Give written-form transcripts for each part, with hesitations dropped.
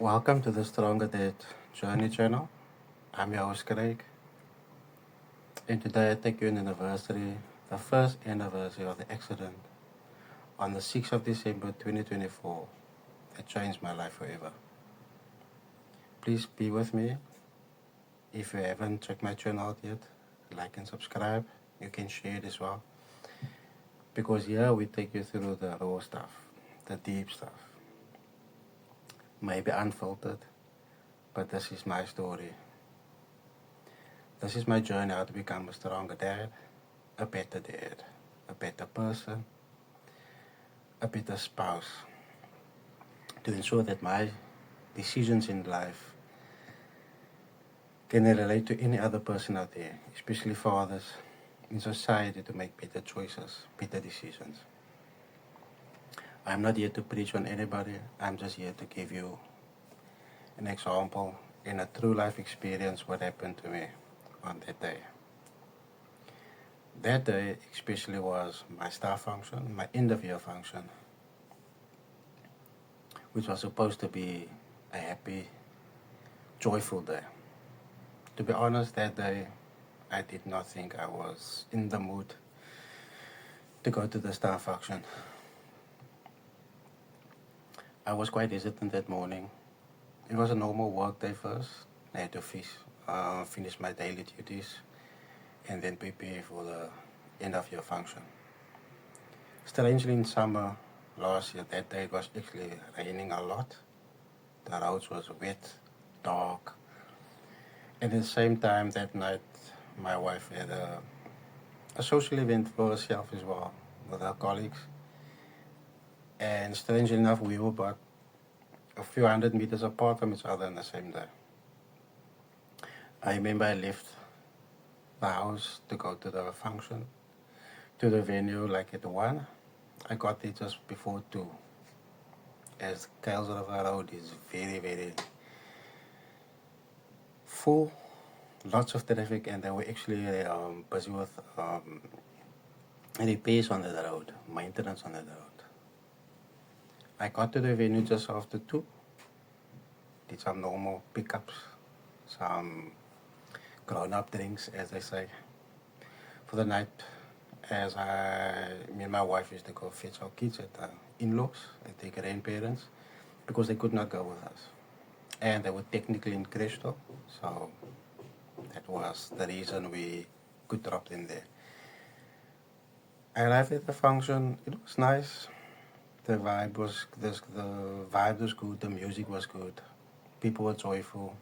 Welcome to the Stronger Date Journey channel. I'm your host Craig, and today I take you an anniversary, the first anniversary of the accident on the 6th of December 2024 that changed my life forever. Please be with me. If you haven't checked my channel out yet, like and subscribe. You can share it as well. Because here we take you through the raw stuff, the deep stuff. Maybe unfiltered, but this is my story. This is my journey how to become a stronger dad, a better person, a better spouse, to ensure that my decisions in life can relate to any other person out there, especially fathers in society, to make better choices, better decisions. I'm not here to preach on anybody. I'm just here to give you an example in a true life experience what happened to me on that day. That day especially was my staff function, my end of year function, which was supposed to be a happy, joyful day. To be honest, that day I did not think I was in the mood to go to the staff function. I was quite hesitant that morning. It was a normal work day first. I had to finish my daily duties and then prepare for the end of year function. Strangely, in summer last year, that day it was actually raining a lot. The roads was wet, dark, and at the same time that night my wife had a social event for herself as well with her colleagues. And strangely enough, we were about a few hundred meters apart from each other on the same day. I remember I left the house to go to the function, to the venue like at 1. I got there just before 2. As Kales River Road is very, very full, lots of traffic, and they were actually busy with repairs on the road, maintenance on the road. I got to the venue just after 2, did some normal pickups, some grown-up drinks, as they say, for the night, as me and my wife used to go fetch our kids at the in-laws, at their grandparents, because they could not go with us. And they were technically in Crystal, so that was the reason we could drop them there. I arrived at the function. It was nice. The vibe was good. The music was good. People were joyful.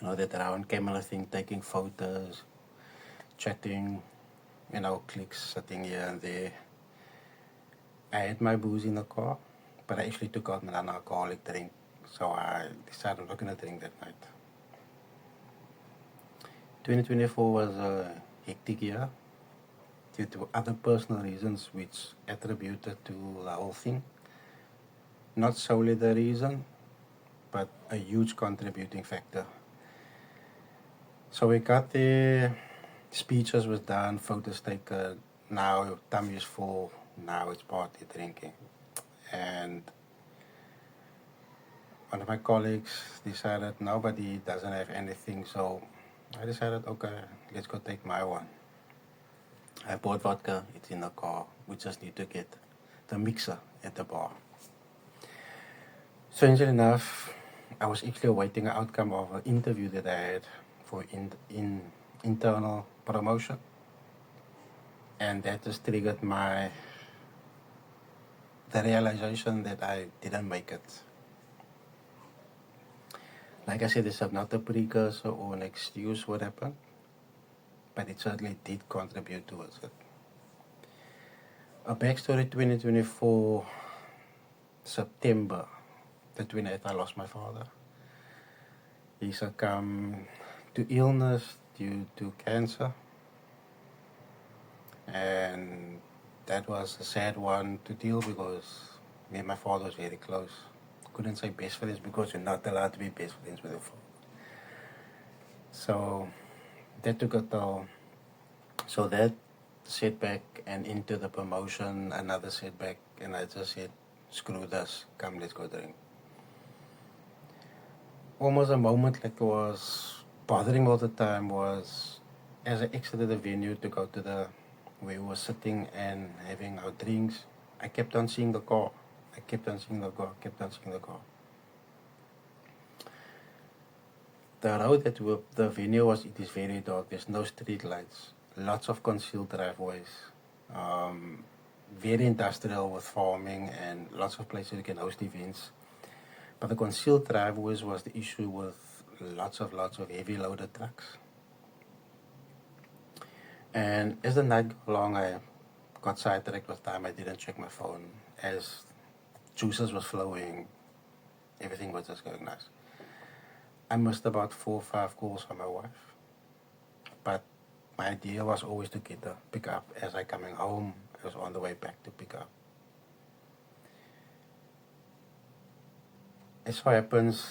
You know, that round camera thing, taking photos, chatting, cliques sitting here and there. I had my booze in the car, but I actually took out an alcoholic drink, so I decided I'm not going to drink that night. 2024 was a hectic year due to other personal reasons which attributed to the whole thing. Not solely the reason, but a huge contributing factor. So we got there, speeches was done, photos taken, now your tummy is full, now it's party drinking. And one of my colleagues decided nobody doesn't have anything, so I decided, okay, let's go take my one. I bought vodka, it's in the car. We just need to get the mixer at the bar. Strangely enough, I was actually awaiting an outcome of an interview that I had for internal promotion. And that just triggered the realization that I didn't make it. Like I said, it's not a precursor or an excuse what happened, but it certainly did contribute towards it. A backstory: 2024, September, the 28th, I lost my father. He succumbed to illness due to cancer, and that was a sad one to deal because me and my father was very close. Couldn't say best friends because you're not allowed to be best friends with your father. So that took a toll. So that setback and into the promotion, another setback, and I just said, screw this, come let's go drink. almost a moment like was bothering me all the time was as I exited the venue to go to the where we were sitting and having our drinks, I kept on seeing the car. I kept on seeing the car, kept on seeing the car. The road that the venue was, it is very dark. There's no street lights. Lots of concealed driveways. Um, Very industrial with farming and lots of places you can host events. But the concealed driveways was the issue with lots of heavy loaded trucks. And as the night got along, I got sidetracked with time. I didn't check my phone. As juices was flowing, everything was just going nice. I missed about 4 or 5 calls from my wife. But my idea was always to get the pick up as I coming home. I was on the way back to pick up. It so happens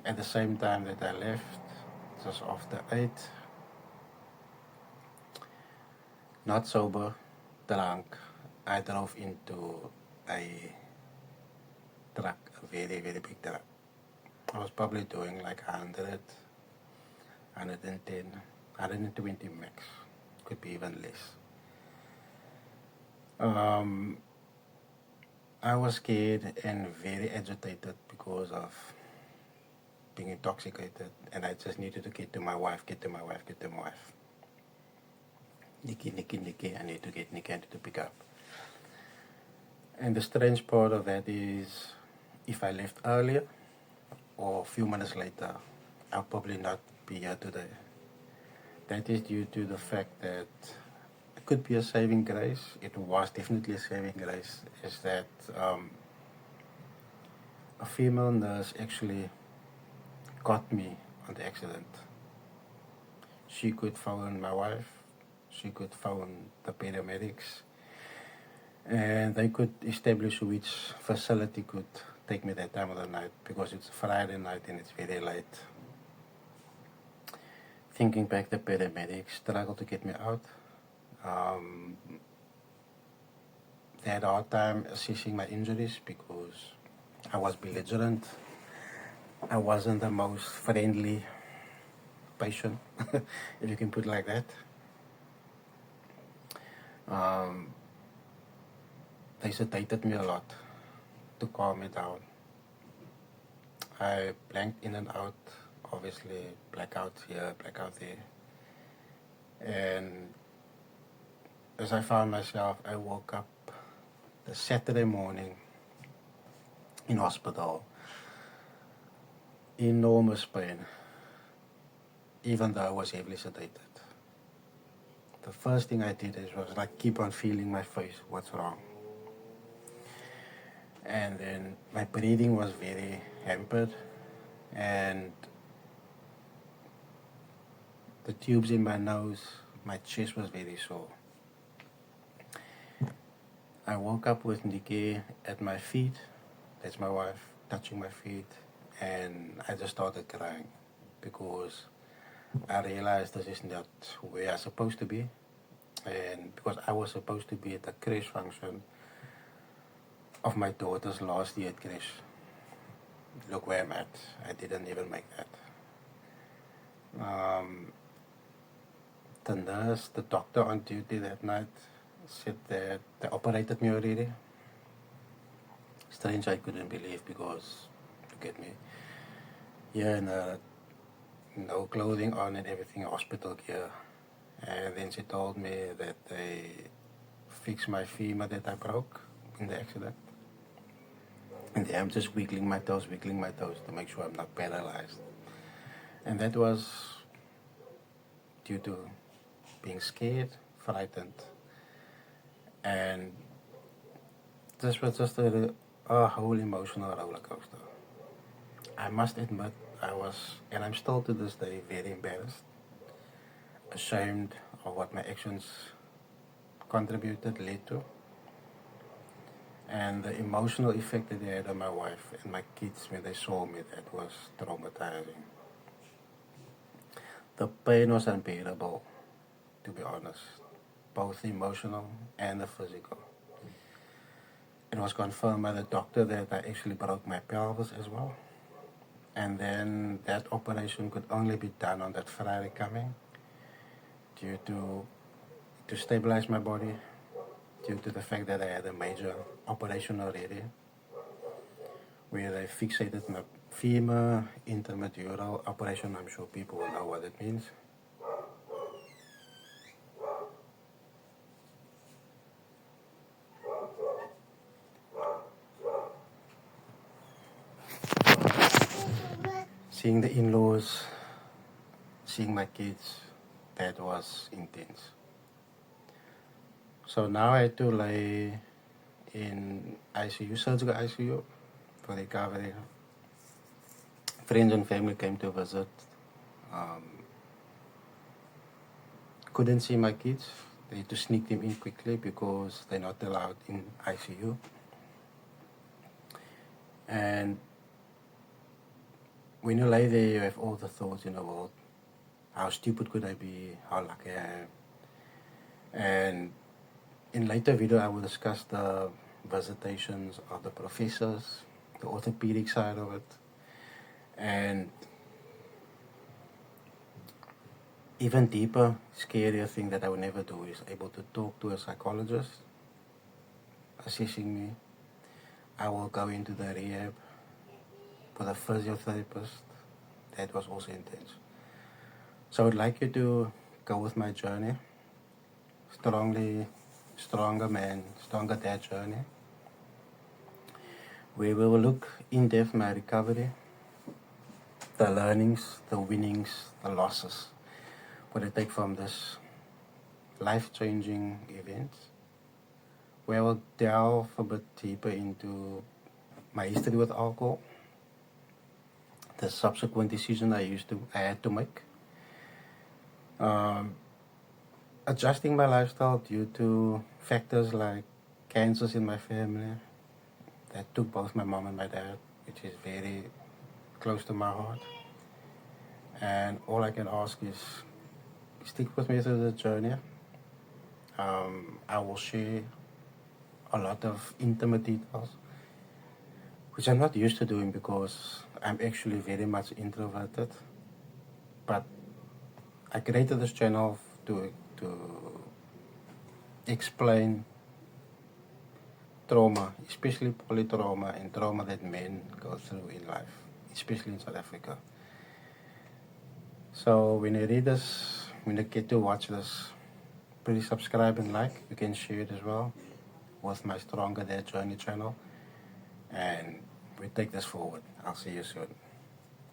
at the same time that I left, just after 8, not sober, drunk, I drove into a truck, a very, very big truck. I was probably doing like 100, 110, 120 max, could be even less. I was scared and very agitated because of being intoxicated, and I just needed to get to my wife, get to my wife, get to my wife. Nikki, Nikki, Nikki, I need to get Nikki, I need to pick up. And the strange part of that is, if I left earlier or a few minutes later, I'll probably not be here today. That is due to the fact that it could be a saving grace. It was definitely a saving grace. Is that a female nurse actually got me on the accident. She could phone my wife, she could phone the paramedics, and they could establish which facility could take me that time of the night, because it's Friday night and it's very late. Thinking back, the paramedics struggled to get me out. They had a hard time assessing my injuries because I was belligerent. I wasn't the most friendly patient, if you can put it like that. They sedated me a lot to calm me down. I blanked in and out, obviously, blackout here, blackout there. And as I found myself, I woke up the Saturday morning in hospital, enormous pain, even though I was heavily sedated. The first thing I did was like keep on feeling my face, what's wrong? And then my breathing was very hampered, and the tubes in my nose, my chest was very sore. I woke up with Nikki at my feet, that's my wife, touching my feet, and I just started crying because I realized this is not where I'm supposed to be, and because I was supposed to be at the crash function of my daughter's last year at crash. Look where I'm at. I didn't even make that. The nurse, the doctor on duty that night said that they operated me already. Strange, I couldn't believe because, look at me, yeah, and no clothing on and everything, hospital gear. And then she told me that they fixed my femur that I broke in the accident. And I'm just wiggling my toes to make sure I'm not paralyzed. And that was due to being scared, frightened. And this was just a whole emotional roller coaster. I must admit, I was, and I'm still to this day, very embarrassed, ashamed of what my actions contributed, led to, and the emotional effect that they had on my wife and my kids when they saw me, that was traumatizing. The pain was unbearable, to be honest, both the emotional and the physical. It was confirmed by the doctor that I actually broke my pelvis as well. And then that operation could only be done on that Friday coming due to stabilize my body, due to the fact that I had a major operation already, where they fixated my femur, intermedural operation. I'm sure people will know what it means. Seeing the in-laws, seeing my kids, that was intense. So now I had to lay in ICU, surgical ICU, for recovery. Friends and family came to visit. Couldn't see my kids. They had to sneak them in quickly because they're not allowed in ICU. And when you lay there, you have all the thoughts in the world. How stupid could I be? How lucky I am? And in later video, I will discuss the visitations of the professors, the orthopedic side of it, and even deeper, scarier thing that I would never do is able to talk to a psychologist assessing me. I will go into the rehab with a physiotherapist. That was also intense. So I would like you to go with my journey. Stronger man, stronger dad journey. Where we will look in depth my recovery, the learnings, the winnings, the losses. What I take from this life-changing event. Where I will delve a bit deeper into my history with alcohol, the subsequent decision I had to make, adjusting my lifestyle due to factors like cancers in my family that took both my mom and my dad, which is very close to my heart. And all I can ask is stick with me through the journey. I will share a lot of intimate details, which I'm not used to doing because I'm actually very much introverted. But I created this channel to explain trauma, especially polytrauma and trauma that men go through in life, especially in South Africa. So when you read this, when you get to watch this, please subscribe and like. You can share it as well with my Stronger Dad Journey channel. And we take this forward. I'll see you soon.